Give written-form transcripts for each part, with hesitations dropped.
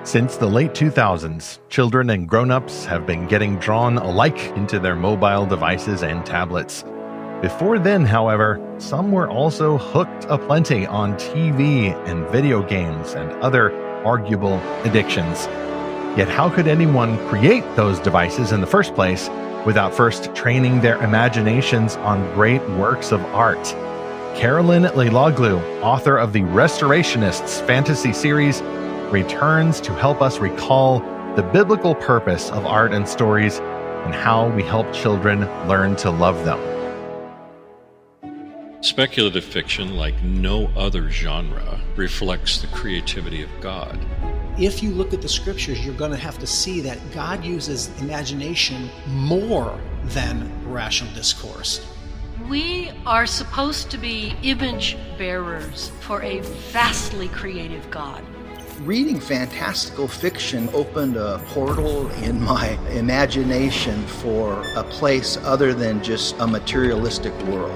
Since the late 2000s, children and grown-ups have been getting drawn alike into their mobile devices and tablets. Before then, however, some were also hooked aplenty on TV and video games and other arguable addictions. Yet how could anyone create those devices in the first place without first training their imaginations on great works of art? Carolyn Leiloglou, author of the Restorationists fantasy series, returns to help us recall the biblical purpose of art and stories and how we help children learn to love them. Speculative fiction, like no other genre, reflects the creativity of God. If you look at the scriptures, you're going to have to see that God uses imagination more than rational discourse. We are supposed to be image bearers for a vastly creative God. Reading fantastical fiction opened a portal in my imagination for a place other than just a materialistic world.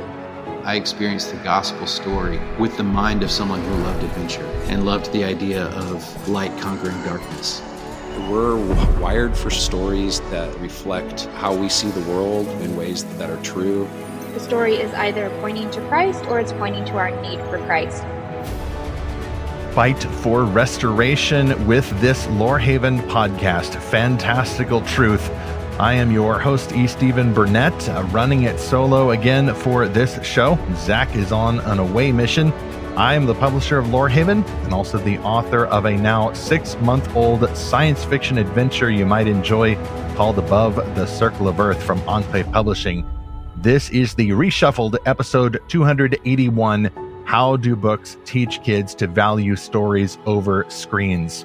I experienced the gospel story with the mind of someone who loved adventure and loved the idea of light conquering darkness. We're wired for stories that reflect how we see the world in ways that are true. The story is either pointing to Christ or it's pointing to our need for Christ. Fight for restoration with this Lorehaven podcast, Fantastical Truth. I am your host, E. Stephen Burnett, running it solo again for this show. Zach is on an away mission. I am the publisher of Lorehaven and also the author of a now 6-month-old science fiction adventure you might enjoy called Above the Circle of Earth from Enclave Publishing. This is the reshuffled episode 281, How Do Books Teach Kids to Value Stories Over Screens?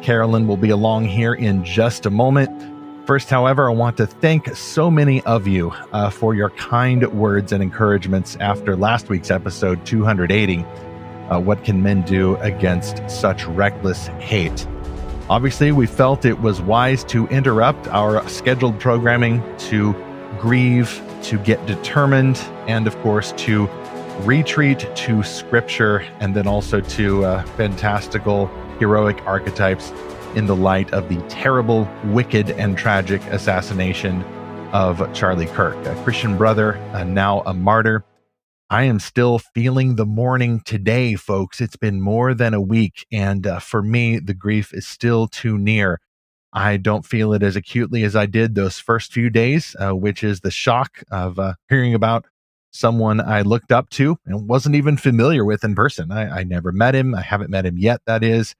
Carolyn will be along here in just a moment. First, however, I want to thank so many of you for your kind words and encouragements after last week's episode 280. What can men do against such reckless hate? Obviously, we felt it was wise to interrupt our scheduled programming to grieve, to get determined, and of course, to retreat to scripture and then also to fantastical, heroic archetypes in the light of the terrible, wicked, and tragic assassination of Charlie Kirk, a Christian brother, now a martyr. I am still feeling the mourning today, folks. It's been more than a week, and for me, the grief is still too near. I don't feel it as acutely as I did those first few days, which is the shock of hearing about someone I looked up to and wasn't even familiar with in person. I never met him. I haven't met him yet, that is.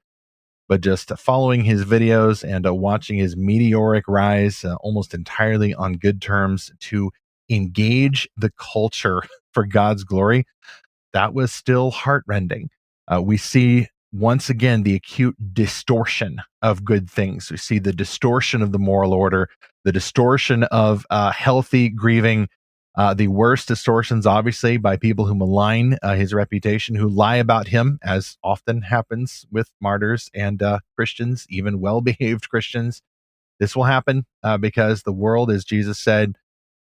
But just following his videos and watching his meteoric rise almost entirely on good terms to engage the culture for God's glory, that was still heartrending. We see once again the acute distortion of good things. We see the distortion of the moral order, the distortion of healthy grieving, the worst distortions, obviously, by people who malign his reputation, who lie about him, as often happens with martyrs and Christians, even well-behaved Christians. This will happen because the world, as Jesus said,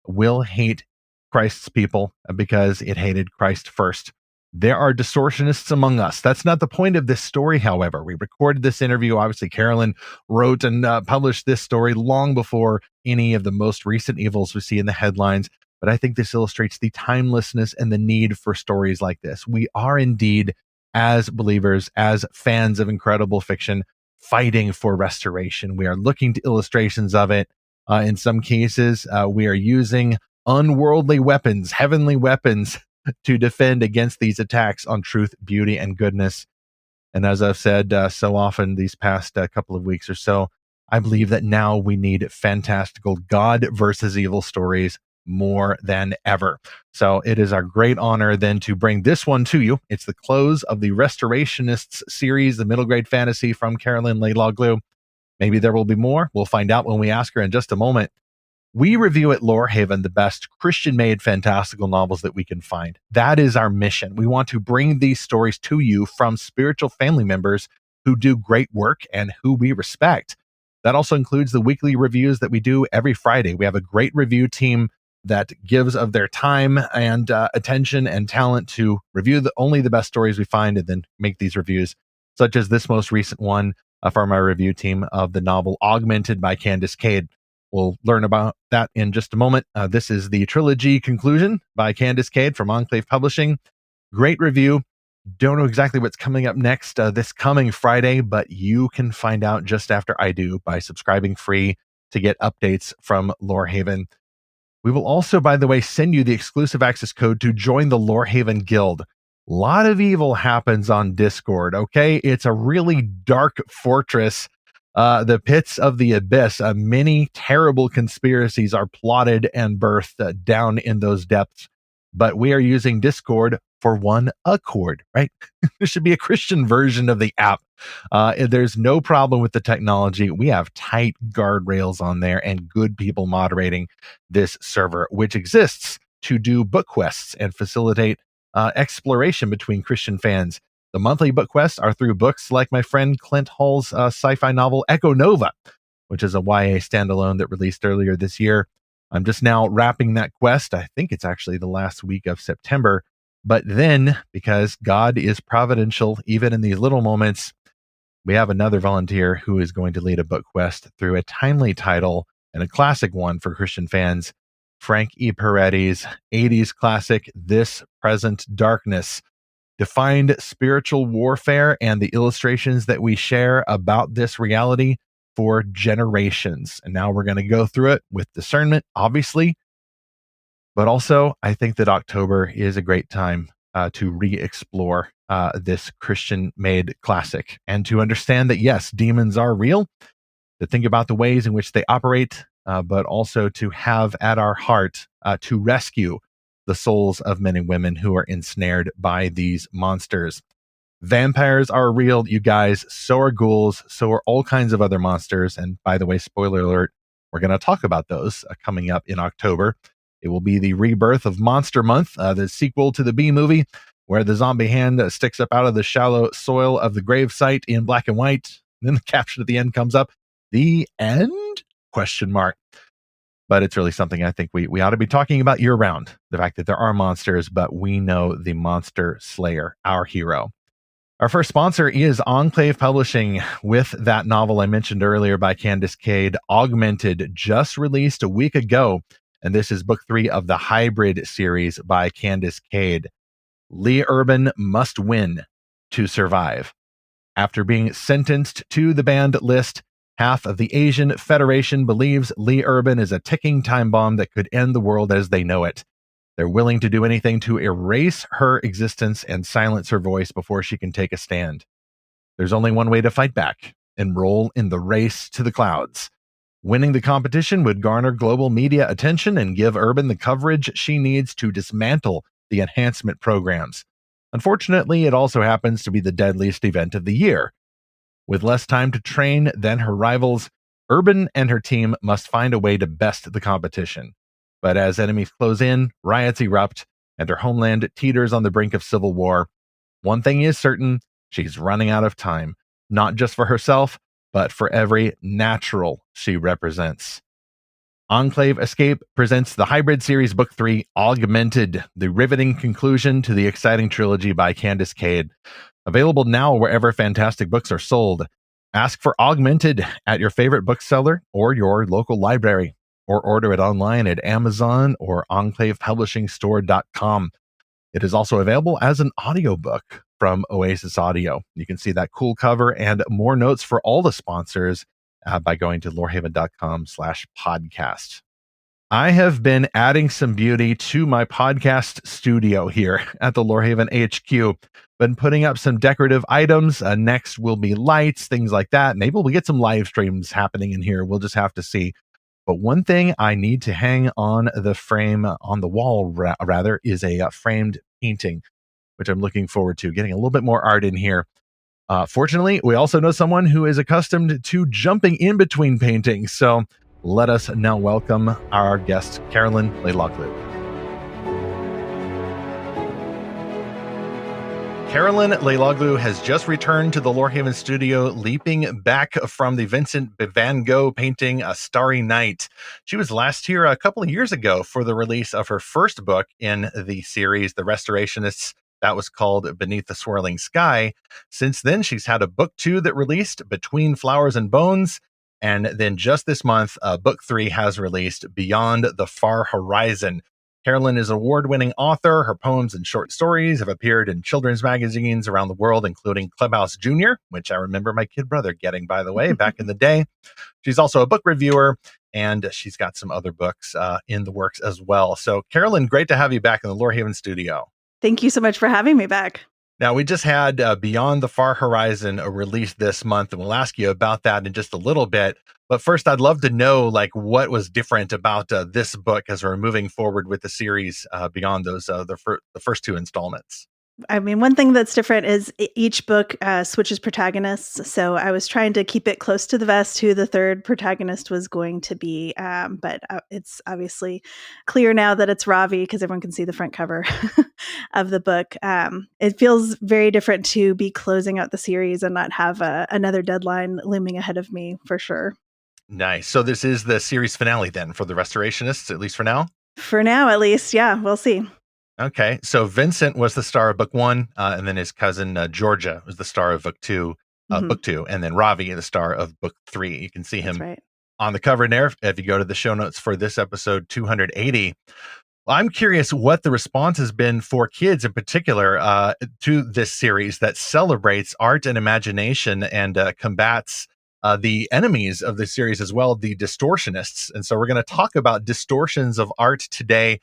will hate Christ's people because it hated Christ first. There are distortionists among us. That's not the point of this story, however. We recorded this interview. Obviously, Carolyn wrote and published this story long before any of the most recent evils we see in the headlines. But I think this illustrates the timelessness and the need for stories like this. We are indeed, as believers, as fans of incredible fiction, fighting for restoration. We are looking to illustrations of it. In some cases, we are using unworldly weapons, heavenly weapons, to defend against these attacks on truth, beauty, and goodness. And as I've said so often these past couple of weeks or so, I believe that now we need fantastical God versus evil stories more than ever. So it is our great honor then to bring this one to you. It's the close of the Restorationists series, the middle grade fantasy from Carolyn Leiloglou. Maybe there will be more. We'll find out when we ask her in just a moment. We review at Lorehaven the best Christian-made fantastical novels that we can find. That is our mission. We want to bring these stories to you from spiritual family members who do great work and who we respect. That also includes the weekly reviews that we do every Friday. We have a great review team that gives of their time and attention and talent to review only the best stories we find and then make these reviews, such as this most recent one, from our review team of the novel Augmented by Candace Cade. We'll learn about that in just a moment. This is the trilogy conclusion by Candace Cade from Enclave Publishing. Great review. Don't know exactly what's coming up next this coming Friday, but you can find out just after I do by subscribing free to get updates from Lorehaven. We will also, by the way, send you the exclusive access code to join the Lorehaven Guild. A lot of evil happens on Discord, okay? It's a really dark fortress. The pits of the abyss. Many terrible conspiracies are plotted and birthed down in those depths. But we are using Discord for one accord, right? There should be a Christian version of the app. There's no problem with the technology. We have tight guardrails on there and good people moderating this server, which exists to do book quests and facilitate exploration between Christian fans. The monthly book quests are through books like my friend Clint Hall's sci-fi novel Echo Nova, which is a YA standalone that released earlier this year. I'm just now wrapping that quest. I think it's actually the last week of September. But then, because God is providential, even in these little moments, we have another volunteer who is going to lead a book quest through a timely title and a classic one for Christian fans, Frank E. Peretti's 80s classic, This Present Darkness. Defined spiritual warfare and the illustrations that we share about this reality for generations. And now we're going to go through it with discernment, obviously. But also, I think that October is a great time to re-explore this Christian-made classic and to understand that, yes, demons are real, to think about the ways in which they operate, but also to have at our heart to rescue the souls of men and women who are ensnared by these monsters. Vampires are real, you guys. So are ghouls. So are all kinds of other monsters. And by the way, spoiler alert, we're going to talk about those coming up in October. It will be the rebirth of Monster Month, the sequel to the B movie, where the zombie hand sticks up out of the shallow soil of the grave site in black and white. Then the caption at the end comes up, "The end?" Question mark. But it's really something I think we ought to be talking about year round. The fact that there are monsters, but we know the monster slayer, our hero. Our first sponsor is Enclave Publishing with that novel I mentioned earlier by Candace Cade, Augmented, just released a week ago. And this is book 3 of the Hybrid series by Candace Cade. Lee Urban must win to survive. After being sentenced to the banned list, half of the Asian Federation believes Lee Urban is a ticking time bomb that could end the world as they know it. They're willing to do anything to erase her existence and silence her voice before she can take a stand. There's only one way to fight back: enroll in the race to the clouds. Winning the competition would garner global media attention and give Urban the coverage she needs to dismantle the enhancement programs. Unfortunately, it also happens to be the deadliest event of the year. With less time to train than her rivals, Urban and her team must find a way to best the competition. But as enemies close in, riots erupt, and her homeland teeters on the brink of civil war, one thing is certain: she's running out of time, not just for herself, but for every natural she represents. Enclave Escape presents the Hybrid series book 3, Augmented, the riveting conclusion to the exciting trilogy by Candace Cade. Available now wherever fantastic books are sold. Ask for Augmented at your favorite bookseller or your local library, or order it online at Amazon or enclavepublishingstore.com. It is also available as an audiobook from Oasis Audio. You can see that cool cover and more notes for all the sponsors by going to lorehaven.com/podcast. I have been adding some beauty to my podcast studio here at the Lorehaven HQ. Been putting up some decorative items. Next will be lights, things like that. Maybe we'll get some live streams happening in here. We'll just have to see. But one thing I need to hang on the frame, on the wall rather, is a framed painting, which I'm looking forward to getting a little bit more art in here. Fortunately, we also know someone who is accustomed to jumping in between paintings. So let us now welcome our guest, Carolyn Leiloglou. Carolyn Leiloglou has just returned to the Lorehaven studio, leaping back from the Vincent van Gogh painting, A Starry Night. She was last here a couple of years ago for the release of her first book in the series, The Restorationists. That was called Beneath the Swirling Sky. Since then, she's had a book 2 that released, Between Flowers and Bones. And then just this month, book 3 has released, Beyond the Far Horizon. Carolyn is an award-winning author. Her poems and short stories have appeared in children's magazines around the world, including Clubhouse Junior, which I remember my kid brother getting, by the way, back in the day. She's also a book reviewer, and she's got some other books in the works as well. So, Carolyn, great to have you back in the Lorehaven studio. Thank you so much for having me back. Now, we just had Beyond the Far Horizon released this month, and we'll ask you about that in just a little bit. But first, I'd love to know, what was different about this book as we're moving forward with the series beyond those the first 2 installments. I mean, one thing that's different is each book switches protagonists. So I was trying to keep it close to the vest who the third protagonist was going to be. But it's obviously clear now that it's Ravi because everyone can see the front cover of the book. It feels very different to be closing out the series and not have another deadline looming ahead of me for sure. Nice. So this is the series finale then for the Restorationists, at least for now? For now, at least. Yeah, we'll see. Okay, so Vincent was the star of book 1, and then his cousin Georgia was the star of book 2, and then Ravi, the star of book 3. You can see him on the cover there if you go to the show notes for this episode 280. Well, I'm curious what the response has been for kids in particular to this series that celebrates art and imagination and combats the enemies of the series as well, the distortionists. And so we're going to talk about distortions of art today,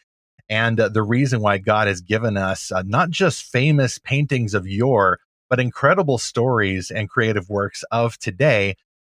and the reason why God has given us not just famous paintings of yore, but incredible stories and creative works of today,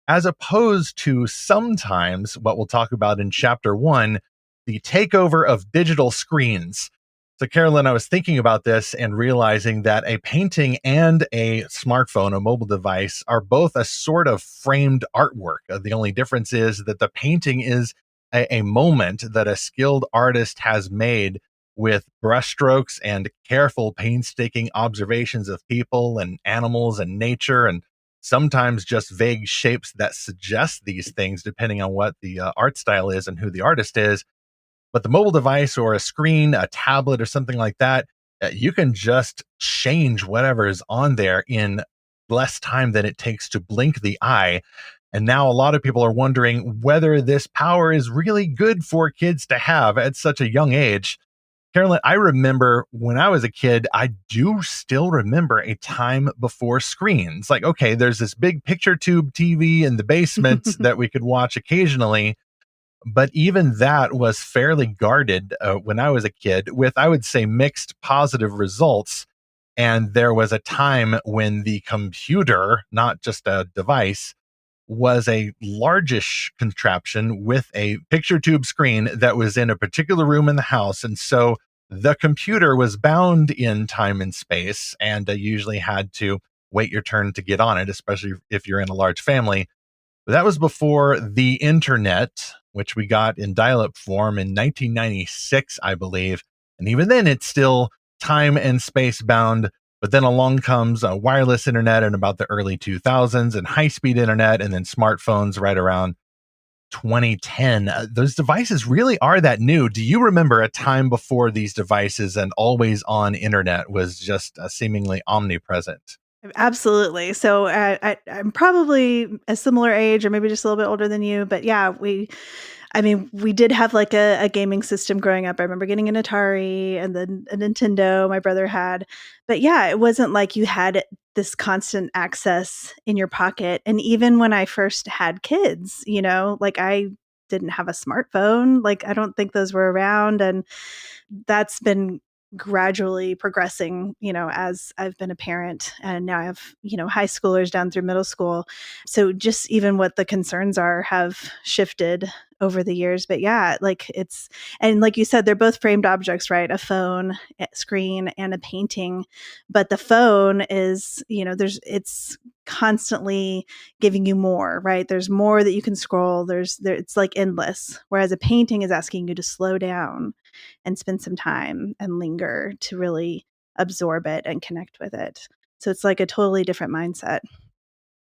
as opposed to sometimes what we'll talk about in chapter 1, the takeover of digital screens. So, Carolyn, I was thinking about this and realizing that a painting and a smartphone, a mobile device, are both a sort of framed artwork. The only difference is that the painting is a moment that a skilled artist has made with brushstrokes and careful, painstaking observations of people and animals and nature, and sometimes just vague shapes that suggest these things depending on what the art style is and who the artist is. But the mobile device or a screen, a tablet or something like that, you can just change whatever is on there in less time than it takes to blink the eye. And now a lot of people are wondering whether this power is really good for kids to have at such a young age. Carolyn, I remember when I was a kid, I do still remember a time before screens. Okay, there's this big picture tube TV in the basement that we could watch occasionally. But even that was fairly guarded when I was a kid with, I would say, mixed positive results. And there was a time when the computer, not just a device, was a largish contraption with a picture tube screen that was in a particular room in the house. And so the computer was bound in time and space, and usually had to wait your turn to get on it, especially if you're in a large family. But that was before the internet, which we got in dial-up form in 1996, I believe. And even then, it's still time and space bound. But then along comes wireless internet in about the early 2000s, and high-speed internet, and then smartphones right around 2010. Those devices really are that new. Do you remember a time before these devices and always-on internet was just seemingly omnipresent? Absolutely. So I'm probably a similar age or maybe just a little bit older than you. But yeah, we did have a gaming system growing up. I remember getting an Atari and then a Nintendo my brother had. But yeah, it wasn't like you had this constant access in your pocket. And even when I first had kids, I didn't have a smartphone. I don't think those were around. And that's been gradually progressing, as I've been a parent, and now I have, high schoolers down through middle school. So just even what the concerns are have shifted over the years. But yeah, and like you said, they're both framed objects, right? A phone, a screen, and a painting. But the phone is, it's constantly giving you more, right? There's more that you can scroll. It's endless. Whereas a painting is asking you to slow down and spend some time and linger to really absorb it and connect with it. So it's a totally different mindset.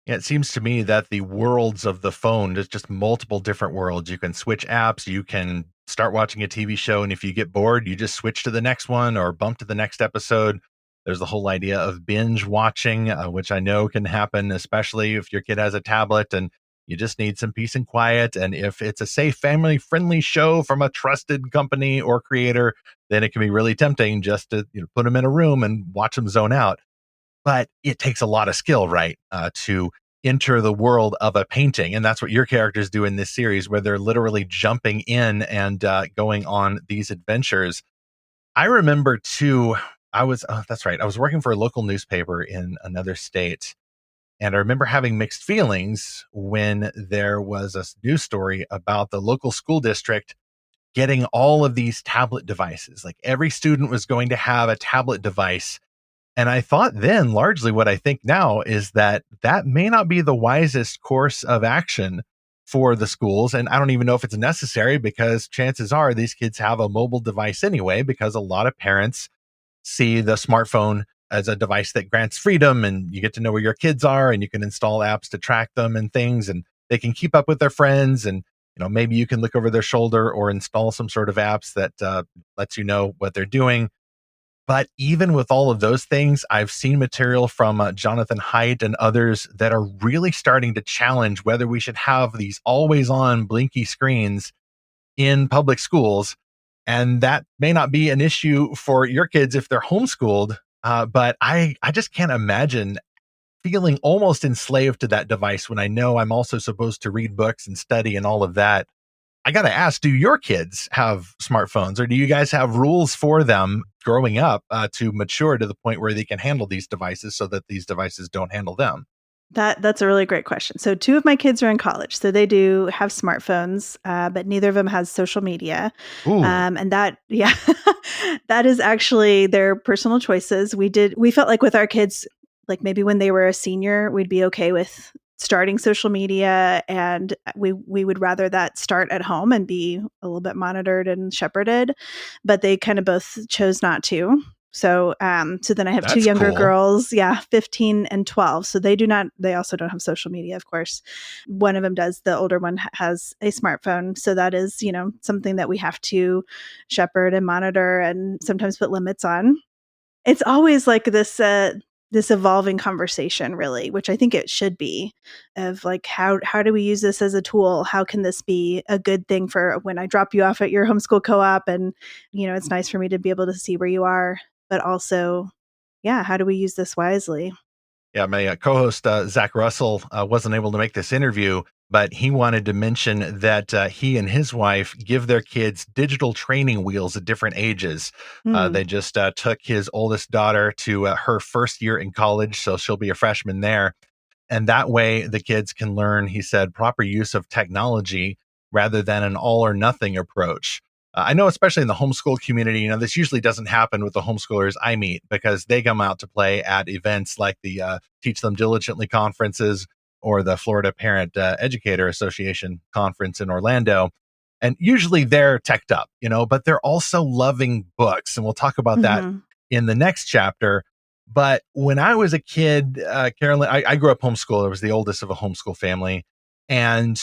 Yeah, it seems to me that the worlds of the phone, there's just multiple different worlds. You can switch apps, you can start watching a TV show, and if you get bored, you just switch to the next one or bump to the next episode. There's the whole idea of binge watching, which I know can happen, especially if your kid has a tablet and you just need some peace and quiet. And if it's a safe, family friendly show from a trusted company or creator, then it can be really tempting just to put them in a room and watch them zone out. But it takes a lot of skill, right? To enter the world of a painting. And that's what your characters do in this series, where they're literally jumping in and going on these adventures. I remember too, that's right. I was working for a local newspaper in another state. And I remember having mixed feelings when there was a news story about the local school district getting all of these tablet devices. Like every student was going to have a tablet device. And I thought then, largely what I think now, is that that may not be the wisest course of action for the schools. And I don't even know if it's necessary, because chances are these kids have a mobile device anyway, because a lot of parents see the smartphone as a device that grants freedom, and you get to know where your kids are and you can install apps to track them and things, and they can keep up with their friends. And maybe you can look over their shoulder or install some sort of apps that lets you know what they're doing. But even with all of those things, I've seen material from Jonathan Haidt and others that are really starting to challenge whether we should have these always on blinky screens in public schools. And that may not be an issue for your kids if they're homeschooled. But I just can't imagine feeling almost enslaved to that device when I know I'm also supposed to read books and study and all of that. I got to ask, do your kids have smartphones, or do you guys have rules for them growing up to mature to the point where they can handle these devices so that these devices don't handle them? That's a really great question. So 2 of my kids are in college, so they do have smartphones, but neither of them has social media. And that, yeah, that is actually their personal choices. We felt like with our kids, like maybe when they were a senior, we'd be okay with starting social media, and we would rather that start at home and be a little bit monitored and shepherded, but they kind of both chose not to. So then I have 2 younger girls, 15 and 12. So they also don't have social media, of course. One of them does. The older one has a smartphone. So that is, something that we have to shepherd and monitor and sometimes put limits on. It's always like this evolving conversation, really, which I think it should be, of like, how do we use this as a tool? How can this be a good thing for when I drop you off at your homeschool co-op? And, it's nice for me to be able to see where you are, but also, how do we use this wisely? Yeah, my co-host, Zach Russell, wasn't able to make this interview, but he wanted to mention that he and his wife give their kids digital training wheels at different ages. They just took his oldest daughter to her first year in college, so she'll be a freshman there. And that way the kids can learn, he said, proper use of technology rather than an all or nothing approach. I know, especially in the homeschool community, this usually doesn't happen with the homeschoolers I meet, because they come out to play at events like the Teach Them Diligently conferences or the Florida Parent Educator Association conference in Orlando. And usually they're teched up, but they're also loving books. And we'll talk about that in the next chapter. But when I was a kid, Carolyn, I grew up homeschooled. I was the oldest of a homeschool family. And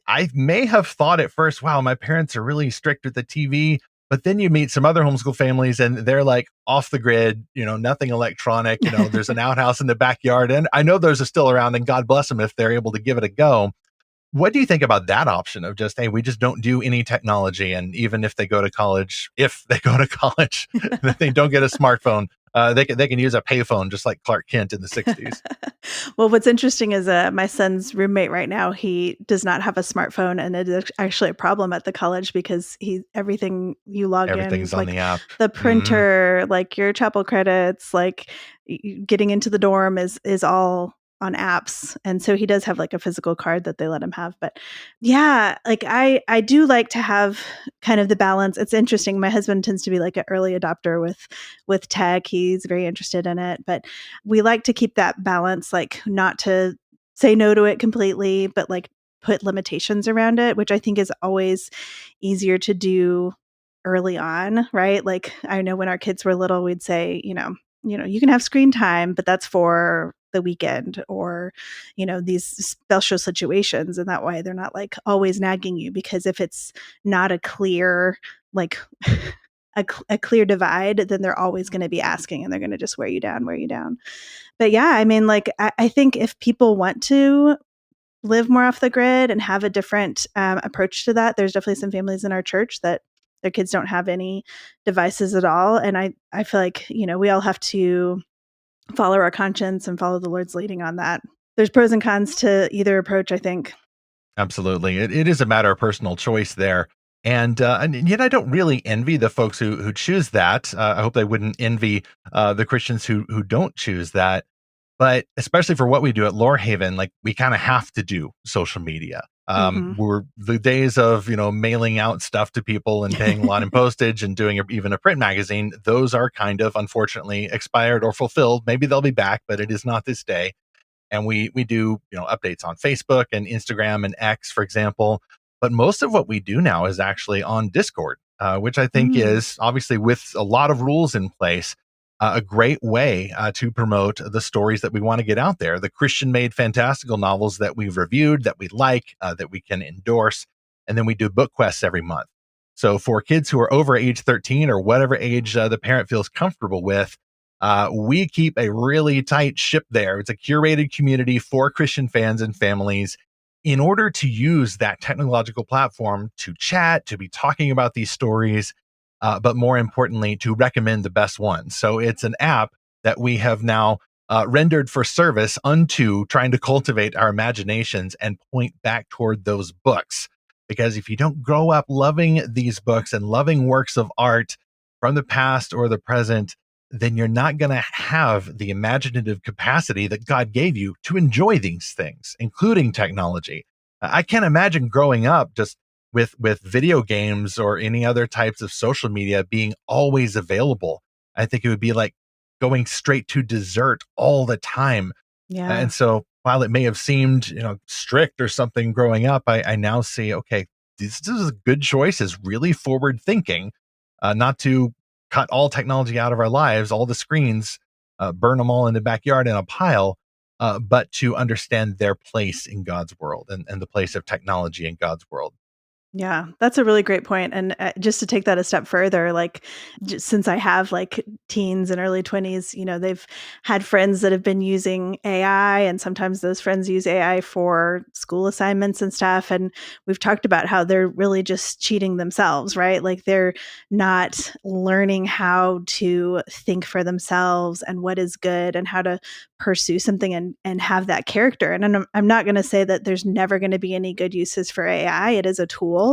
I may have thought at first, wow, my parents are really strict with the TV. But then you meet some other homeschool families and they're like off the grid, nothing electronic, there's an outhouse in the backyard. And I know those are still around, and God bless them if they're able to give it a go. What do you think about that option of just, hey, we just don't do any technology? And even if they go to college, they don't get a smartphone, they can use a payphone, just like Clark Kent in the 60s. Well, what's interesting is my son's roommate right now, he does not have a smartphone, and it is actually a problem at the college because everything you log everything's in, on the app, the printer, like your chapel credits, like getting into the dorm is all on apps. And so he does have like a physical card that they let him have. But like I do like to have kind of the balance. It's interesting. My husband tends to be like an early adopter with tech. He's very interested in it, but we like to keep that balance, like not to say no to it completely, but like put limitations around it, which I think is always easier to do early on, right? Like I know when our kids were little, we'd say, you can have screen time, but that's for the weekend or, these special situations. And that way they're not like always nagging you, because if it's not a clear, like a clear divide, then they're always going to be asking, and they're going to just wear you down. But yeah, I mean, like, I think if people want to live more off the grid and have a different approach to that, there's definitely some families in our church that their kids don't have any devices at all. And I feel like, we all have to follow our conscience and follow the Lord's leading on that. There's pros and cons to either approach, I think. Absolutely. It is a matter of personal choice there. And yet I don't really envy the folks who choose that. I hope they wouldn't envy the Christians who don't choose that. But especially for what we do at Lorehaven, like, we kind of have to do social media. We're the days of, mailing out stuff to people and paying a lot in postage and doing even a print magazine. Those are kind of, unfortunately, expired or fulfilled. Maybe they'll be back, but it is not this day. And we do, updates on Facebook and Instagram and X, for example. But most of what we do now is actually on Discord, which I think is, obviously, with a lot of rules in place, a great way to promote the stories that we want to get out there, the Christian-made fantastical novels that we've reviewed, that we like, that we can endorse. And then we do book quests every month. So for kids who are over age 13 or whatever age the parent feels comfortable with, we keep a really tight ship there. It's a curated community for Christian fans and families in order to use that technological platform to chat, to be talking about these stories, but more importantly, to recommend the best ones. So it's an app that we have now rendered for service unto trying to cultivate our imaginations and point back toward those books. Because if you don't grow up loving these books and loving works of art from the past or the present, then you're not going to have the imaginative capacity that God gave you to enjoy these things, including technology. I can't imagine growing up just with video games or any other types of social media being always available. I think it would be like going straight to dessert all the time. Yeah. And so while it may have seemed, strict or something growing up, I now see, okay, this is a good choice, is really forward thinking, not to cut all technology out of our lives, all the screens, burn them all in the backyard in a pile, but to understand their place in God's world and the place of technology in God's world. Yeah, that's a really great point. And just to take that a step further, like, since I have like teens and early 20s, they've had friends that have been using AI, and sometimes those friends use AI for school assignments and stuff. And we've talked about how they're really just cheating themselves, right? Like, they're not learning how to think for themselves and what is good and how to pursue something and have that character. And I'm not going to say that there's never going to be any good uses for AI. It is a tool.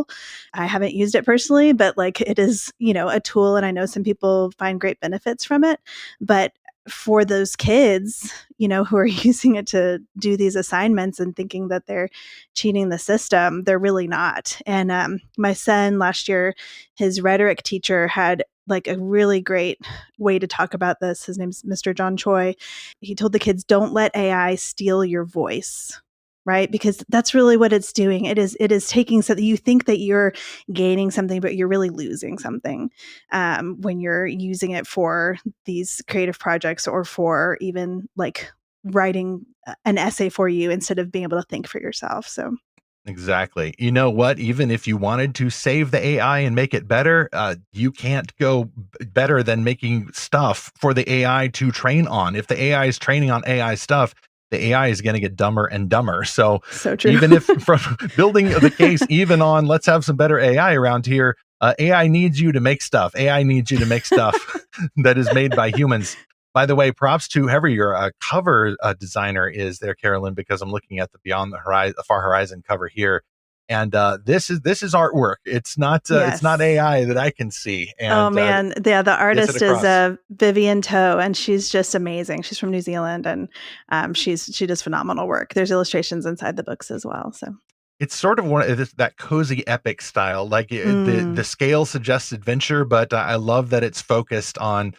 I haven't used it personally, but like, it is, a tool. And I know some people find great benefits from it. But for those kids, who are using it to do these assignments and thinking that they're cheating the system, they're really not. And my son last year, his rhetoric teacher had like a really great way to talk about this. His name's Mr. John Choi. He told the kids, don't let AI steal your voice. Right? Because that's really what it's doing. It is taking something. You think that you're gaining something, but you're really losing something when you're using it for these creative projects or for even like writing an essay for you instead of being able to think for yourself. So Exactly. You know what? Even if you wanted to save the AI and make it better, you can't go better than making stuff for the AI to train on. If the AI is training on AI stuff, the AI is going to get dumber and dumber. So true. Even if from building the case, even on let's have some better AI around here, AI needs you to make stuff. AI needs you to make stuff that is made by humans. By the way, props to whoever your cover designer is there, Carolyn, because I'm looking at the Beyond the Horizon, Far Horizon cover here. And this is artwork. It's not AI that I can see. And, oh man, the artist is Vivian Toe, and she's just amazing. She's from New Zealand, and she does phenomenal work. There's illustrations inside the books as well. So it's sort of one of that cozy epic style. Like the scale suggests adventure, but I love that it's focused on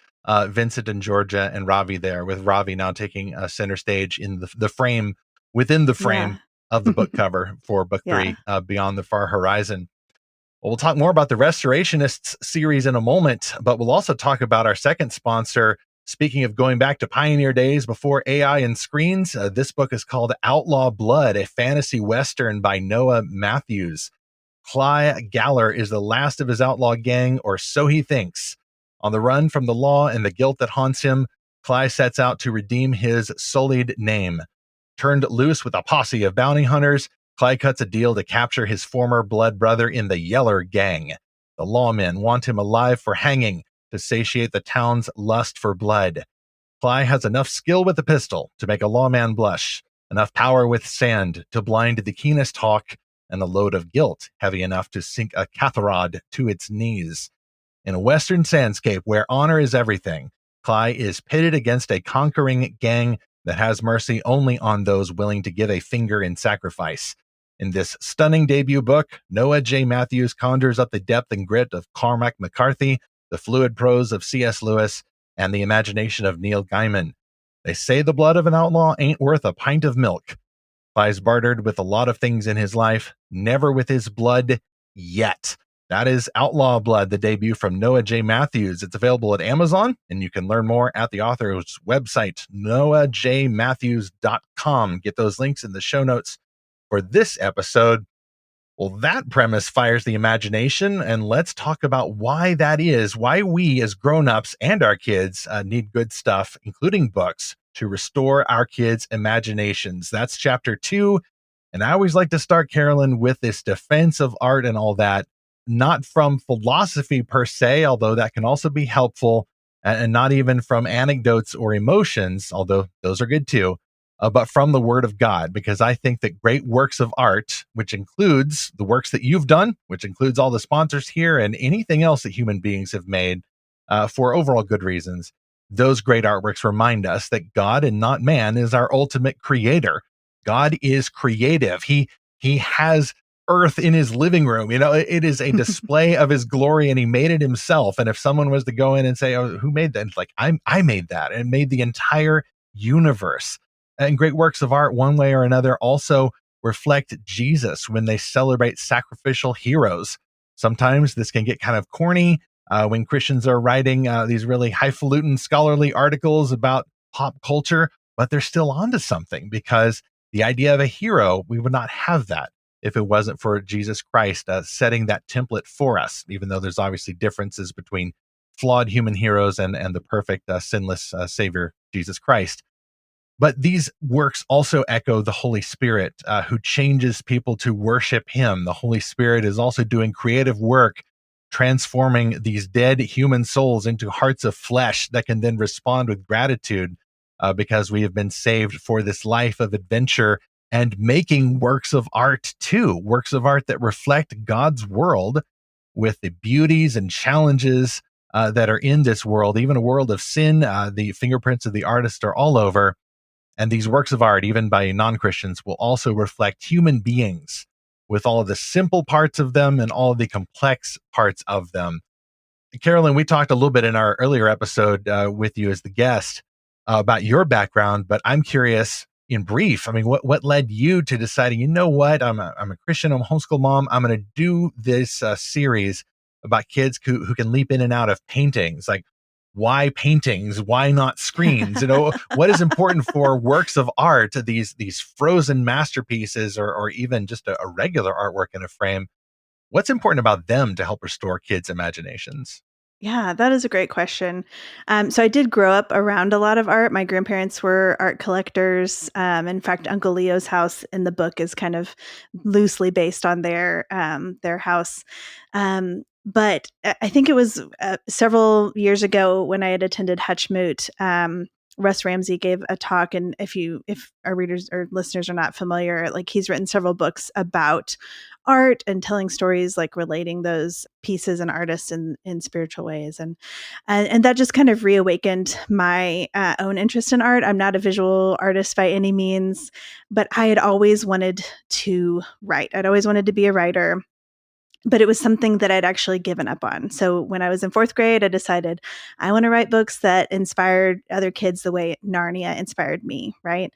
Vincent and Georgia and Ravi there, with Ravi now taking center stage in the frame within the frame. Yeah. Of the book cover for book 3, Beyond the Far Horizon. Well, we'll talk more about the Restorationists series in a moment, but we'll also talk about our second sponsor. Speaking of going back to pioneer days before AI and screens, this book is called Outlaw Blood, a fantasy Western by Noah Matthews. Cly Galler is the last of his outlaw gang, or so he thinks. On the run from the law and the guilt that haunts him, Cly sets out to redeem his sullied name. Turned loose with a posse of bounty hunters, Cly cuts a deal to capture his former blood brother in the Yeller gang. The lawmen want him alive for hanging to satiate the town's lust for blood. Cly has enough skill with a pistol to make a lawman blush, enough power with sand to blind the keenest hawk, and a load of guilt heavy enough to sink a catharod to its knees. In a western sandscape where honor is everything, Cly is pitted against a conquering gang that has mercy only on those willing to give a finger in sacrifice. In this stunning debut book, Noah J. Matthews conjures up the depth and grit of Cormac McCarthy, the fluid prose of C.S. Lewis, and the imagination of Neil Gaiman. They say the blood of an outlaw ain't worth a pint of milk. Cly's bartered with a lot of things in his life, never with his blood yet. That is Outlaw Blood, the debut from Noah J. Matthews. It's available at Amazon, and you can learn more at the author's website, noahjmatthews.com. Get those links in the show notes for this episode. Well, that premise fires the imagination, and let's talk about why that is, why we as grown-ups and our kids need good stuff, including books, to restore our kids' imaginations. That's chapter 2, and I always like to start, Carolyn, with this defense of art and all that, not from philosophy per se, although that can also be helpful, and not even from anecdotes or emotions, although those are good too, but from the Word of God, because I think that great works of art, which includes the works that you've done, which includes all the sponsors here and anything else that human beings have made for overall good reasons, those great artworks remind us that God and not man is our ultimate creator. God is creative. He has earth in his living room. It is a display of his glory, and he made it himself. And if someone was to go in and say, oh, who made that? It's like, I made that, and made the entire universe. And great works of art, one way or another, also reflect Jesus when they celebrate sacrificial heroes. Sometimes this can get kind of corny when Christians are writing these really highfalutin scholarly articles about pop culture, but they're still onto something, because the idea of a hero, we would not have that if it wasn't for Jesus Christ setting that template for us, even though there's obviously differences between flawed human heroes and the perfect, sinless Savior, Jesus Christ. But these works also echo the Holy Spirit, who changes people to worship him. The Holy Spirit is also doing creative work, transforming these dead human souls into hearts of flesh that can then respond with gratitude because we have been saved for this life of adventure, and making works of art too, works of art that reflect God's world with the beauties and challenges that are in this world, even a world of sin. The fingerprints of the artist are all over. And these works of art, even by non-Christians, will also reflect human beings with all of the simple parts of them and all of the complex parts of them. Carolyn, we talked a little bit in our earlier episode with you as the guest about your background, but I'm curious, in brief, I mean, what led you to deciding, you know what, I'm a Christian, I'm a homeschool mom, I'm going to do this series about kids who can leap in and out of paintings? Like, why paintings? Why not screens? What is important for works of art, these frozen masterpieces, or even just a regular artwork in a frame? What's important about them to help restore kids' imaginations? Yeah, that is a great question. So I did grow up around a lot of art. My grandparents were art collectors. In fact, Uncle Leo's house in the book is kind of loosely based on their house. But I think it was several years ago when I had attended Hutchmoot. Russ Ramsey gave a talk, and if our readers or listeners are not familiar, like, he's written several books about art and telling stories, like relating those pieces and artists in spiritual ways, and that just kind of reawakened my own interest in art. I'm not a visual artist by any means, but I had always wanted to write. I'd always wanted to be a writer. But it was something that I'd actually given up on. So when I was in 4th grade, I decided I want to write books that inspired other kids the way Narnia inspired me, right?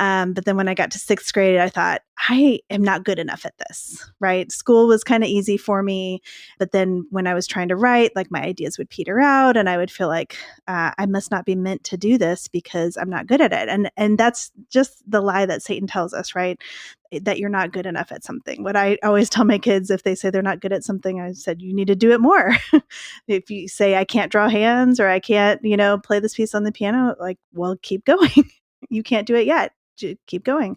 But then when I got to 6th grade, I thought, I am not good enough at this, right? School was kind of easy for me. But then when I was trying to write, like my ideas would peter out and I would feel like I must not be meant to do this because I'm not good at it. And that's just the lie that Satan tells us, right? That you're not good enough at something. What I always tell my kids, if they say they're not good at something, I said, you need to do it more. If you say, I can't draw hands or I can't, play this piece on the piano, like, well, keep going. You can't do it yet. Keep going.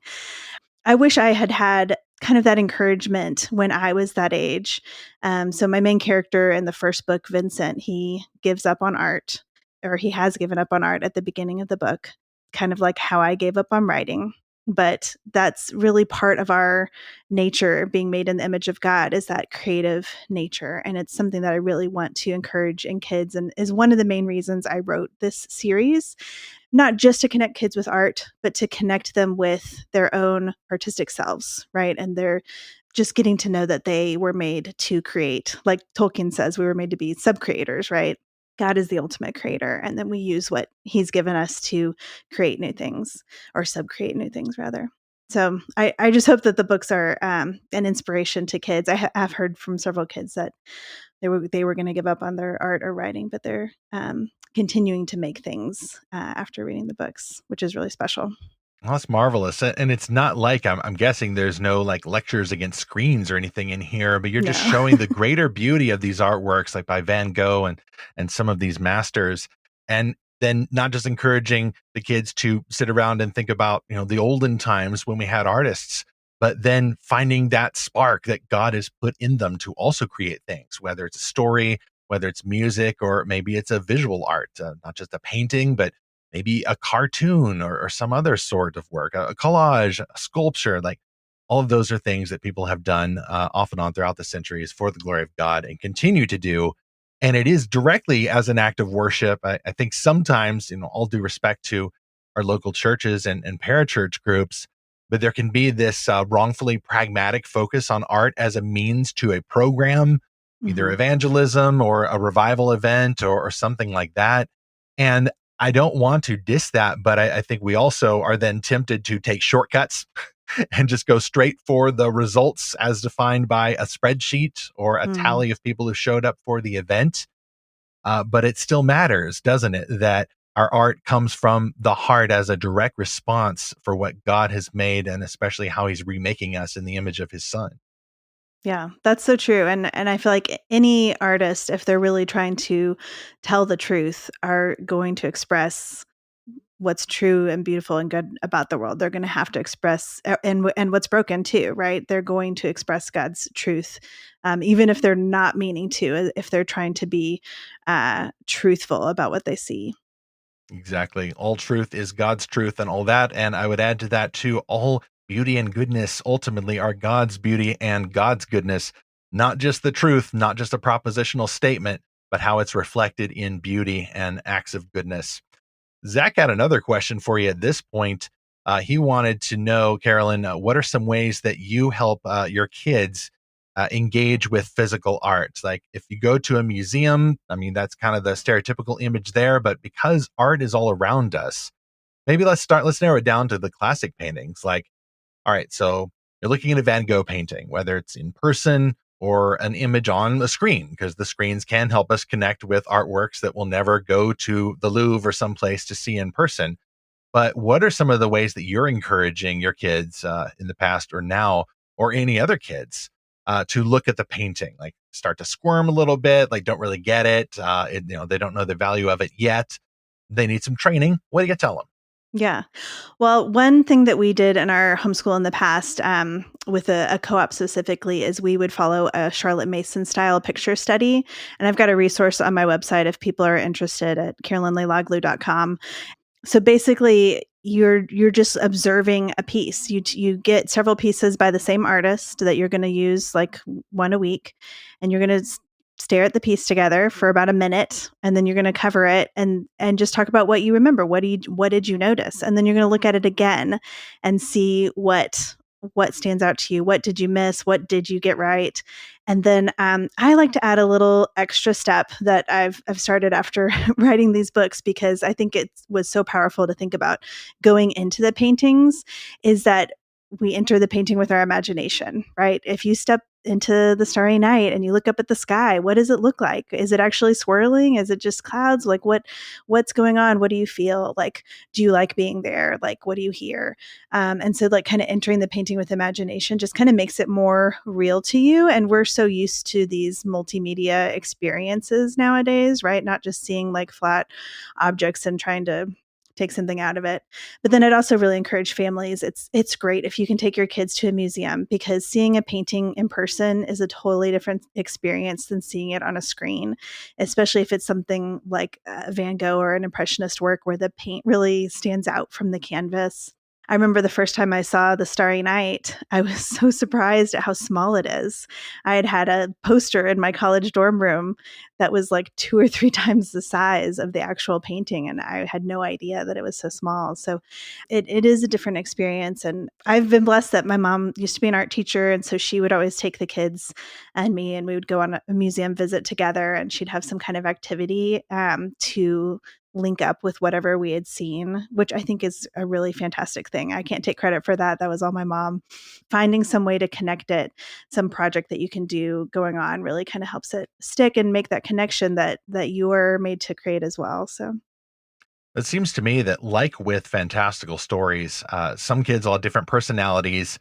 I wish I had had kind of that encouragement when I was that age. So my main character in the first book, Vincent, he gives up on art, or he has given up on art at the beginning of the book, kind of like how I gave up on writing. But that's really part of our nature, being made in the image of God, is that creative nature. And it's something that I really want to encourage in kids, and is one of the main reasons I wrote this series. Not just to connect kids with art, but to connect them with their own artistic selves, right? And they're just getting to know that they were made to create. Like Tolkien says, we were made to be sub-creators, right? God is the ultimate creator. And then we use what he's given us to create new things, or sub-create new things, rather. So I just hope that the books are an inspiration to kids. I have heard from several kids that they were going to give up on their art or writing, but they're continuing to make things after reading the books, which is really special. Well, that's marvelous. And it's not like I'm guessing there's no like lectures against screens or anything in here, but you're just showing the greater beauty of these artworks, like by Van Gogh and some of these masters. And then not just encouraging the kids to sit around and think about, the olden times when we had artists, but then finding that spark that God has put in them to also create things, whether it's a story, whether it's music, or maybe it's a visual art, not just a painting, but maybe a cartoon or some other sort of work, a collage, a sculpture. Like all of those are things that people have done off and on throughout the centuries for the glory of God and continue to do. And it is directly as an act of worship. I think sometimes, all due respect to our local churches and parachurch groups, but there can be this wrongfully pragmatic focus on art as a means to a program, either evangelism or a revival event or something like that. And I don't want to diss that, but I think we also are then tempted to take shortcuts and just go straight for the results as defined by a spreadsheet or a tally of people who showed up for the event. But it still matters, doesn't it, that our art comes from the heart as a direct response for what God has made, and especially how he's remaking us in the image of his son. Yeah, that's so true. And I feel like any artist, if they're really trying to tell the truth, are going to express what's true and beautiful and good about the world. They're going to have to express and what's broken too, right? They're going to express God's truth, even if they're not meaning to, if they're trying to be truthful about what they see. Exactly. All truth is God's truth and all that. And I would add to that too, all beauty and goodness ultimately are God's beauty and God's goodness, not just the truth, not just a propositional statement, but how it's reflected in beauty and acts of goodness. Zach had another question for you at this point. He wanted to know, Carolyn, what are some ways that you help your kids engage with physical art? Like if you go to a museum, I mean, that's kind of the stereotypical image there, but because art is all around us, maybe let's narrow it down to the classic paintings. Like, all right, so you're looking at a Van Gogh painting, whether it's in person or an image on a screen, because the screens can help us connect with artworks that will never go to the Louvre or someplace to see in person. But what are some of the ways that you're encouraging your kids in the past or now, or any other kids, to look at the painting, like start to squirm a little bit, like don't really get it, they don't know the value of it yet. They need some training. What do you tell them? Yeah. Well, one thing that we did in our homeschool in the past with a co-op specifically is we would follow a Charlotte Mason style picture study. And I've got a resource on my website if people are interested at carolynleiloglou.com. So basically, you're just observing a piece. You get several pieces by the same artist that you're going to use like one a week, and you're going to stare at the piece together for about a minute, and then you're going to cover it and just talk about what you remember. What did you notice? And then you're going to look at it again and see what what stands out to you? What did you miss? What did you get right? And then I like to add a little extra step that I've started after writing these books, because I think it was so powerful to think about going into the paintings, is that we enter the painting with our imagination, right? If you step into the starry night and you look up at the sky, what does it look like? Is it actually swirling? Is it just clouds? Like what's going on? What do you feel? Like, do you like being there? Like, what do you hear? And so like kind of entering the painting with imagination just kind of makes it more real to you. And we're so used to these multimedia experiences nowadays, right? Not just seeing like flat objects and trying to take something out of it. But then I'd also really encourage families. It's great if you can take your kids to a museum, because seeing a painting in person is a totally different experience than seeing it on a screen, especially if it's something like Van Gogh or an Impressionist work where the paint really stands out from the canvas. I remember the first time I saw The Starry Night, I was so surprised at how small it is. I had a poster in my college dorm room that was like 2 or 3 times the size of the actual painting, and I had no idea that it was so small. So it is a different experience. And I've been blessed that my mom used to be an art teacher, and so she would always take the kids and me, and we would go on a museum visit together, and she'd have some kind of activity to link up with whatever we had seen, which I think is a really fantastic thing. I can't take credit for that. That was all my mom. Finding some way to connect it, some project that you can do going on, really kind of helps it stick and make that connection that you're made to create as well. So it seems to me that, like with fantastical stories, some kids all have different personalities,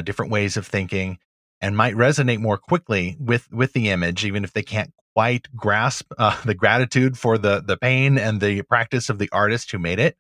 different ways of thinking, and might resonate more quickly with the image, even if they can't quite grasp the gratitude for the pain and the practice of the artist who made it.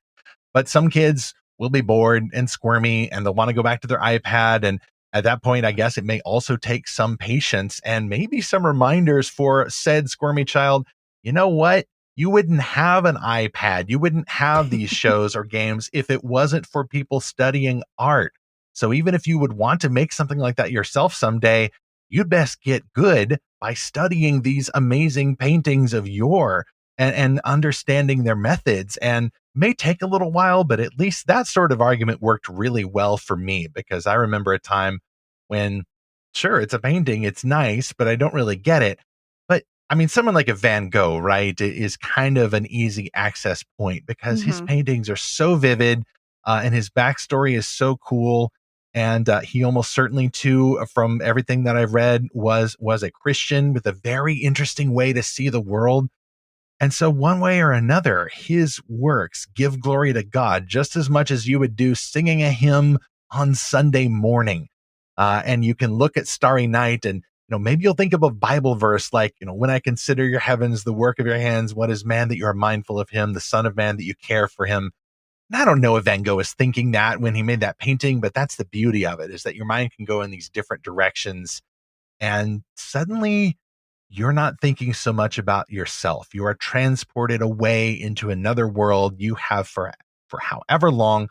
But some kids will be bored and squirmy, and they'll want to go back to their iPad. And at that point, I guess it may also take some patience and maybe some reminders for said squirmy child. You know what? You wouldn't have an iPad. You wouldn't have these shows or games if it wasn't for people studying art. So even if you would want to make something like that yourself someday, you'd best get good by studying these amazing paintings of yore and understanding their methods. And may take a little while, but at least that sort of argument worked really well for me, because I remember a time when, sure, it's a painting, it's nice, but I don't really get it. But I mean, someone like a Van Gogh, right, is kind of an easy access point, because his paintings are so vivid and his backstory is so cool. And he almost certainly, too, from everything that I've read, was a Christian with a very interesting way to see the world. And so one way or another, his works give glory to God just as much as you would do singing a hymn on Sunday morning. And you can look at Starry Night and, maybe you'll think of a Bible verse like, when I consider your heavens, the work of your hands, what is man that you are mindful of him, the son of man that you care for him. And I don't know if Van Gogh was thinking that when he made that painting, but that's the beauty of it, is that your mind can go in these different directions. And suddenly you're not thinking so much about yourself. You are transported away into another world. You have for however long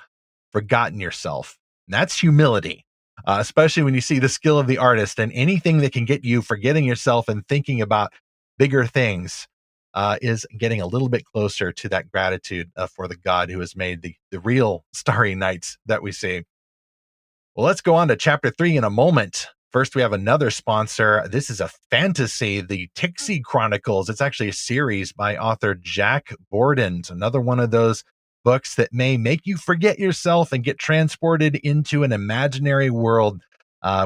forgotten yourself. And that's humility, especially when you see the skill of the artist, and anything that can get you forgetting yourself and thinking about bigger things is getting a little bit closer to that gratitude for the God who has made the real starry nights that we see. Well, let's go on to chapter 3 in a moment. First, we have another sponsor. This is a fantasy, the Tixie Chronicles. It's actually a series by author Jack Borden. It's another one of those books that may make you forget yourself and get transported into an imaginary world,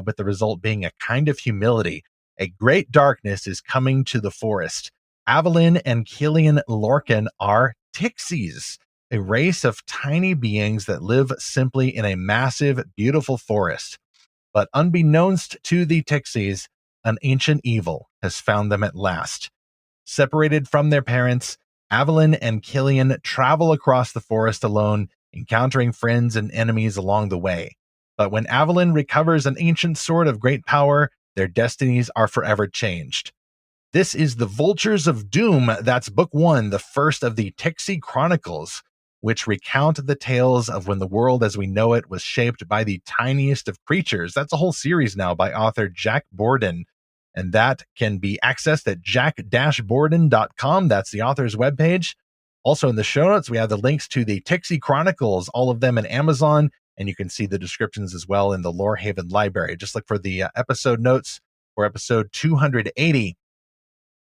with the result being a kind of humility. A great darkness is coming to the forest. Evelyn and Killian Lorcan are Tixies, a race of tiny beings that live simply in a massive, beautiful forest. But unbeknownst to the Tixies, an ancient evil has found them at last. Separated from their parents, Evelyn and Killian travel across the forest alone, encountering friends and enemies along the way. But when Evelyn recovers an ancient sword of great power, their destinies are forever changed. This is The Vultures of Doom. That's book 1, the first of the Tixie Chronicles, which recount the tales of when the world as we know it was shaped by the tiniest of creatures. That's a whole series now by author Jack Borden, and that can be accessed at jack-borden.com. That's the author's webpage. Also in the show notes, we have the links to the Tixie Chronicles, all of them in Amazon, And you can see the descriptions as well in the Lorehaven library. Just look for the episode notes for episode 280.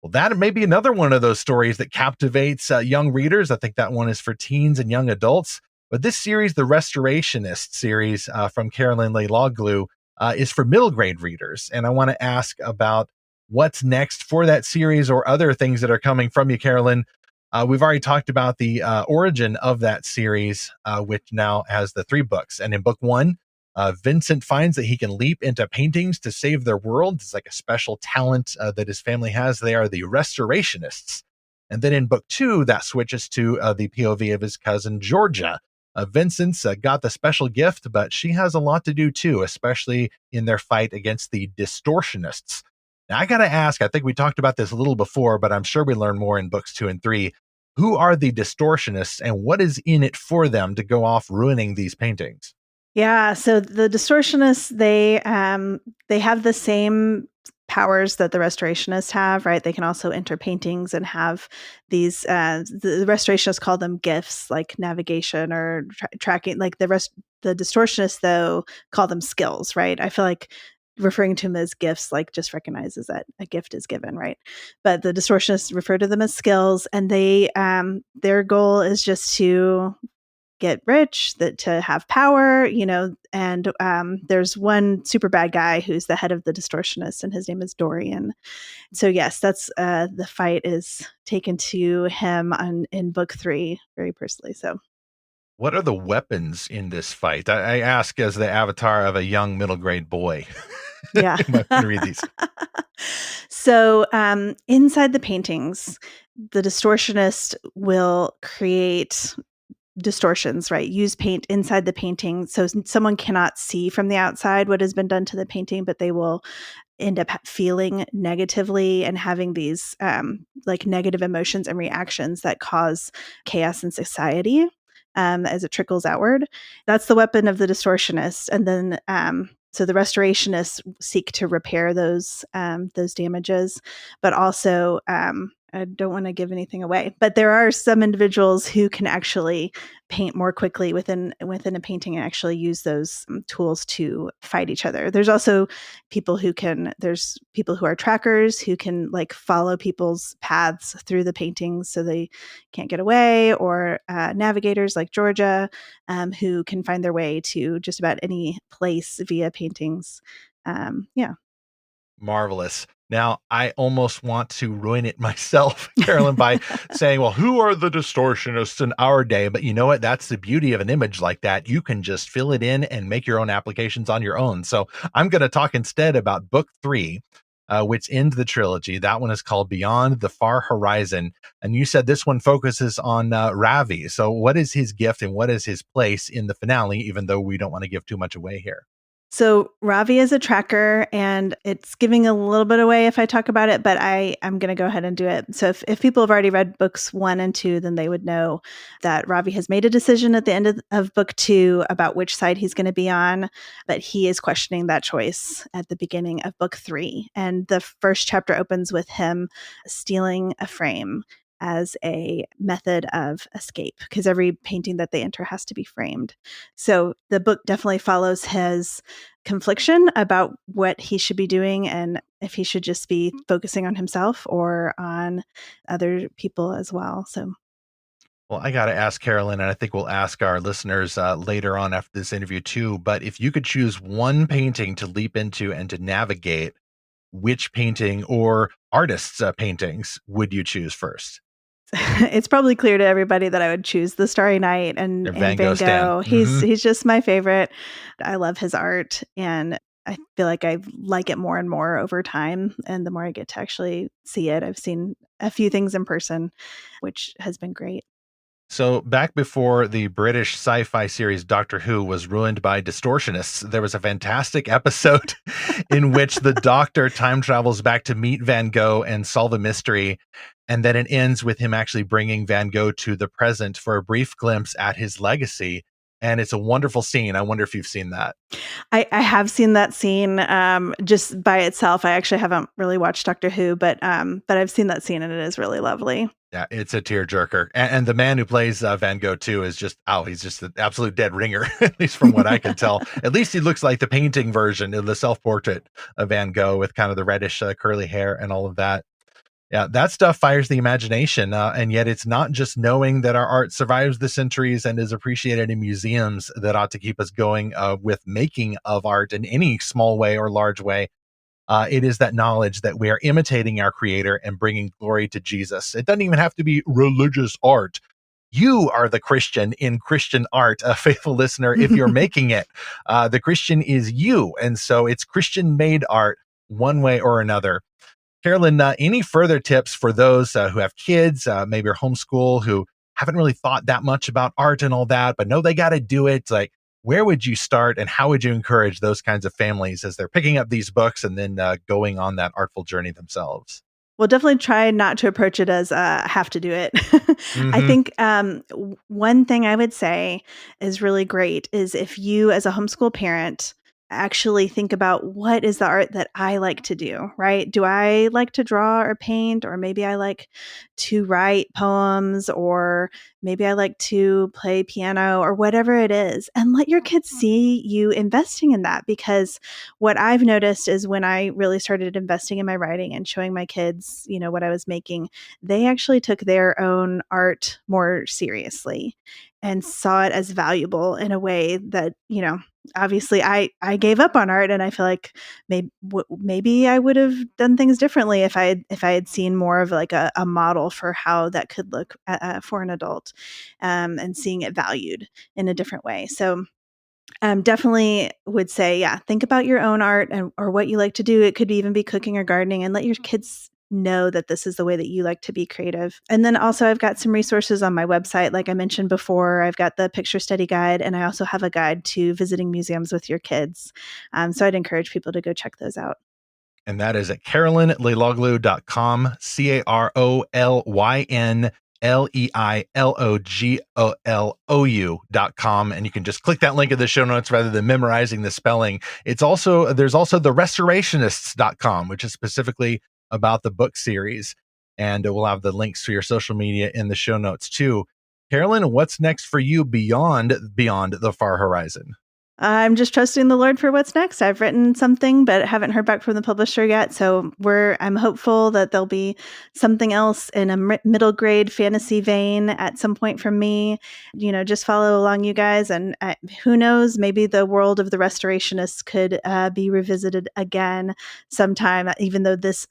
Well, that may be another one of those stories that captivates young readers. I think that one is for teens and young adults. But this series, the Restorationists series from Carolyn Leiloglou, is for middle grade readers. And I want to ask about what's next for that series or other things that are coming from you, Carolyn. We've already talked about the origin of that series, which now has the 3 books. And in book 1, Vincent finds that he can leap into paintings to save their world. It's like a special talent that his family has. They are the Restorationists. And then in book 2, that switches to the POV of his cousin, Georgia. Vincent's got the special gift, but she has a lot to do too, especially in their fight against the Distortionists. Now, I got to ask, I think we talked about this a little before, but I'm sure we learn more in books 2 and 3. Who are the Distortionists and what is in it for them to go off ruining these paintings? Yeah, so the Distortionists, they have the same powers that the Restorationists have, right? They can also enter paintings and have these, the Restorationists call them gifts, like navigation or tracking. Like the Distortionists, though, call them skills, right? I feel like referring to them as gifts, like, just recognizes that a gift is given, right? But the Distortionists refer to them as skills, and they, their goal is just to get rich, to have power, and there's one super bad guy who's the head of the Distortionists, and his name is Dorian. So yes, that's the fight is taken to him in book 3 very personally. So what are the weapons in this fight? I ask as the avatar of a young middle grade boy. Yeah. I'm going to read these. So inside the paintings, the Distortionist will create distortions, right? Use paint inside the painting. So someone cannot see from the outside what has been done to the painting, but they will end up feeling negatively and having these like negative emotions and reactions that cause chaos in society as it trickles outward. That's the weapon of the Distortionist. And then so the Restorationists seek to repair those damages, but also I don't want to give anything away, but there are some individuals who can actually paint more quickly within a painting and actually use those tools to fight each other. There's also people who are trackers who can like follow people's paths through the paintings so they can't get away, or navigators like Georgia who can find their way to just about any place via paintings. Yeah. Marvelous. Now, I almost want to ruin it myself, Carolyn, by saying, well, who are the Distortionists in our day? But you know what? That's the beauty of an image like that. You can just fill it in and make your own applications on your own. So I'm going to talk instead about book 3, which ends the trilogy. That one is called Beyond the Far Horizon. And you said this one focuses on Ravi. So what is his gift and what is his place in the finale, even though we don't want to give too much away here? So Ravi is a tracker, and it's giving a little bit away if I talk about it, but I'm going to go ahead and do it. So if people have already read books 1 and 2, then they would know that Ravi has made a decision at the end of book 2 about which side he's going to be on, but he is questioning that choice at the beginning of book 3. And the first chapter opens with him stealing a frame as a method of escape, because every painting that they enter has to be framed. So the book definitely follows his confliction about what he should be doing and if he should just be focusing on himself or on other people as well. So, well, I got to ask Carolyn, and I think we'll ask our listeners later on after this interview too, but if you could choose one painting to leap into and to navigate, which painting or artist's paintings would you choose first? It's probably clear to everybody that I would choose The Starry Night and Van Gogh. Mm-hmm. He's just my favorite. I love his art, and I feel like I like it more and more over time. And the more I get to actually see it, I've seen a few things in person, which has been great. So back before the British sci-fi series Doctor Who was ruined by Distortionists, there was a fantastic episode in which the Doctor time travels back to meet Van Gogh and solve a mystery. And then it ends with him actually bringing Van Gogh to the present for a brief glimpse at his legacy. And it's a wonderful scene. I wonder if you've seen that. I have seen that scene just by itself. I actually haven't really watched Doctor Who, but I've seen that scene and it is really lovely. Yeah, it's a tearjerker. And the man who plays Van Gogh too is just, he's just an absolute dead ringer, at least from what I can tell. At least he looks like the painting version of the self-portrait of Van Gogh with kind of the reddish curly hair and all of that. Yeah, that stuff fires the imagination. And yet it's not just knowing that our art survives the centuries and is appreciated in museums that ought to keep us going with making of art in any small way or large way. It is that knowledge that we are imitating our creator and bringing glory to Jesus. It doesn't even have to be religious art. You are the Christian in Christian art, a faithful listener, if you're making it. The Christian is you. And so it's Christian made art one way or another. Carolyn, any further tips for those who have kids, maybe are homeschool, who haven't really thought that much about art and all that, but know they got to do it? Like, where would you start and how would you encourage those kinds of families as they're picking up these books and then going on that artful journey themselves? Well, definitely try not to approach it as have to do it. I think one thing I would say is really great is if you as a homeschool parent actually think about what is the art that I like to do, right? Do I like to draw or paint, or maybe I like to write poems, or maybe I like to play piano, or whatever it is, and let your kids see you investing in that. Because what I've noticed is when I really started investing in my writing and showing my kids, what I was making, they actually took their own art more seriously and saw it as valuable in a way that, obviously I gave up on art, and I feel like maybe I would have done things differently if I had seen more of like a model for how that could look for an adult, and seeing it valued in a different way. So definitely would say, think about your own art or what you like to do. It could even be cooking or gardening, and let your kids know that this is the way that you like to be creative. And then also I've got some resources on my website. Like I mentioned before, I've got the picture study guide, and I also have a guide to visiting museums with your kids. So I'd encourage people to go check those out. And that is at CarolynLeiloglou.com, CarolynLeiloglou.com. And you can just click that link in the show notes rather than memorizing the spelling. There's also the Restorationists.com, which is specifically about the book series. And we'll have the links to your social media in the show notes too. Carolyn, what's next for you beyond the far horizon? I'm just trusting the Lord for what's next. I've written something, but haven't heard back from the publisher yet. So I'm hopeful that there'll be something else in a middle grade fantasy vein at some point from me. Just follow along, you guys. And who knows, maybe the world of the Restorationists could be revisited again sometime, even though this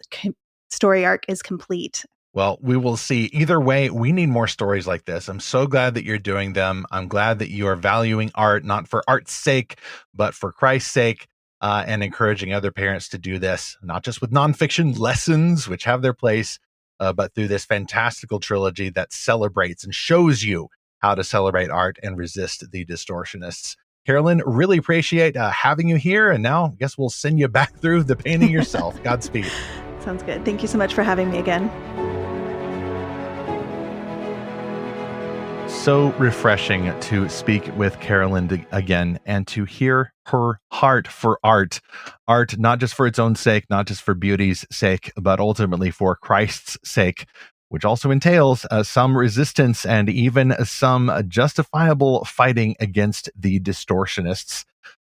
story arc is complete. Well, we will see. Either way, we need more stories like this. I'm so glad that you're doing them. I'm glad that you are valuing art, not for art's sake, but for Christ's sake, and encouraging other parents to do this, not just with nonfiction lessons, which have their place, but through this fantastical trilogy that celebrates and shows you how to celebrate art and resist the distortionists. Carolyn, really appreciate having you here. And now I guess we'll send you back through the painting yourself. Godspeed. Sounds good. Thank you so much for having me again. So refreshing to speak with Carolyn again and to hear her heart for art. Art, not just for its own sake, not just for beauty's sake, but ultimately for Christ's sake, which also entails some resistance and even some justifiable fighting against the distortionists.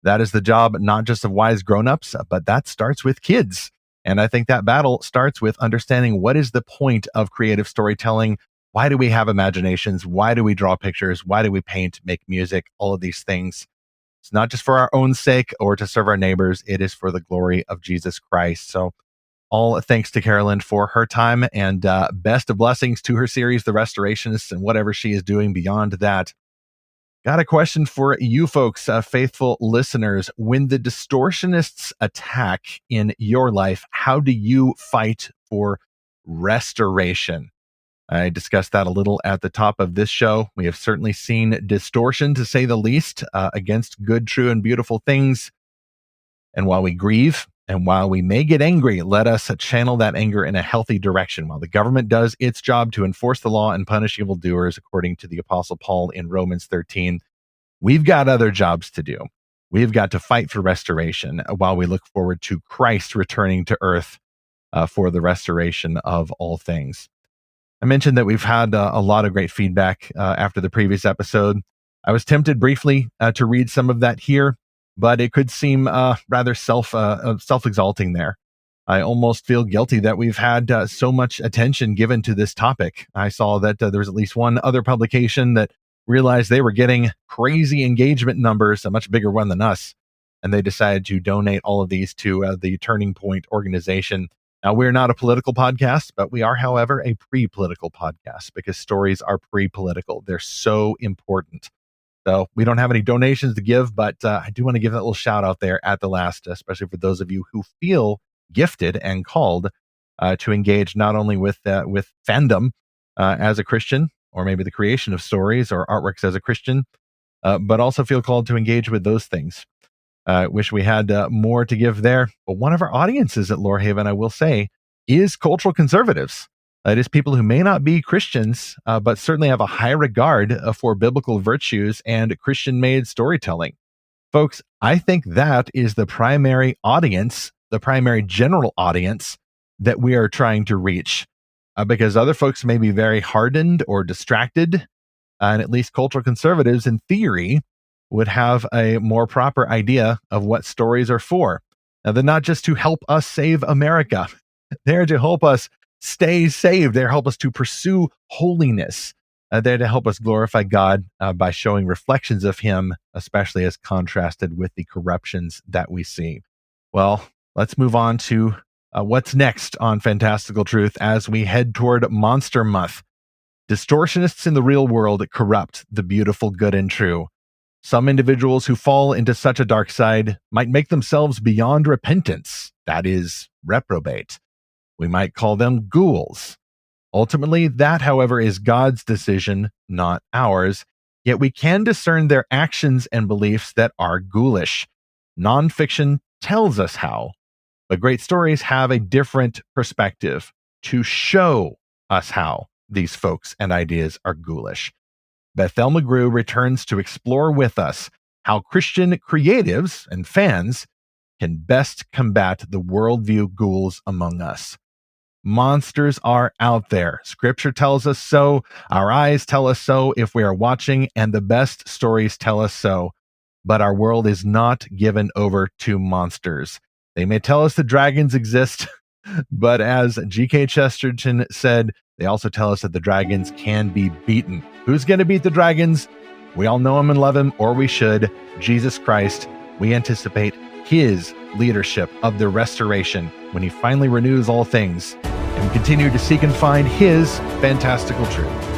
That is the job not just of wise grown-ups, but that starts with kids. And I think that battle starts with understanding what is the point of creative storytelling. Why do we have imaginations? Why do we draw pictures? Why do we paint, make music, all of these things? It's not just for our own sake or to serve our neighbors. It is for the glory of Jesus Christ. So all thanks to Carolyn for her time, and best of blessings to her series, The Restorationists, and whatever she is doing beyond that. Got a question for you folks, faithful listeners. When the distortionists attack in your life, how do you fight for restoration? I discussed that a little at the top of this show. We have certainly seen distortion, to say the least, against good, true, and beautiful things. And while we grieve, and while we may get angry, let us channel that anger in a healthy direction. While the government does its job to enforce the law and punish evildoers, according to the Apostle Paul in Romans 13, we've got other jobs to do. We've got to fight for restoration while we look forward to Christ returning to earth for the restoration of all things. I mentioned that we've had a lot of great feedback after the previous episode. I was tempted briefly to read some of that here, but it could seem rather self-exalting there. I almost feel guilty that we've had so much attention given to this topic. I saw that there was at least one other publication that realized they were getting crazy engagement numbers, a much bigger one than us, and they decided to donate all of these to the Turning Point organization. Now, we're not a political podcast, but we are, however, a pre-political podcast because stories are pre-political. They're so important. So we don't have any donations to give, but I do want to give that little shout out there at the last, especially for those of you who feel gifted and called to engage not only with fandom as a Christian, or maybe the creation of stories or artworks as a Christian, but also feel called to engage with those things. Wish we had more to give there. But one of our audiences at Lorehaven, I will say, is cultural conservatives. It is people who may not be Christians, but certainly have a high regard for biblical virtues and Christian-made storytelling. Folks, I think that is the primary audience, the primary general audience that we are trying to reach. Because other folks may be very hardened or distracted, and at least cultural conservatives, in theory, would have a more proper idea of what stories are for. Now, they're not just to help us save America. They're to help us stay saved. They're to help us to pursue holiness. They're to help us glorify God by showing reflections of Him, especially as contrasted with the corruptions that we see. Well, let's move on to what's next on Fantastical Truth as we head toward Monster Month. Distortionists in the real world corrupt the beautiful, good, and true. Some individuals who fall into such a dark side might make themselves beyond repentance, that is, reprobate. We might call them ghouls. Ultimately, that, however, is God's decision, not ours, yet we can discern their actions and beliefs that are ghoulish. Nonfiction tells us how, but great stories have a different perspective to show us how these folks and ideas are ghoulish. Bethel McGrew returns to explore with us how Christian creatives and fans can best combat the worldview ghouls among us. Monsters are out there. Scripture tells us so. Our eyes tell us so if we are watching, and the best stories tell us so. But our world is not given over to monsters. They may tell us that dragons exist, but as G.K. Chesterton said, they also tell us that the dragons can be beaten. Who's going to beat the dragons? We all know him and love him, or we should. Jesus Christ. We anticipate His leadership of the restoration when He finally renews all things, and continue to seek and find His fantastical truth.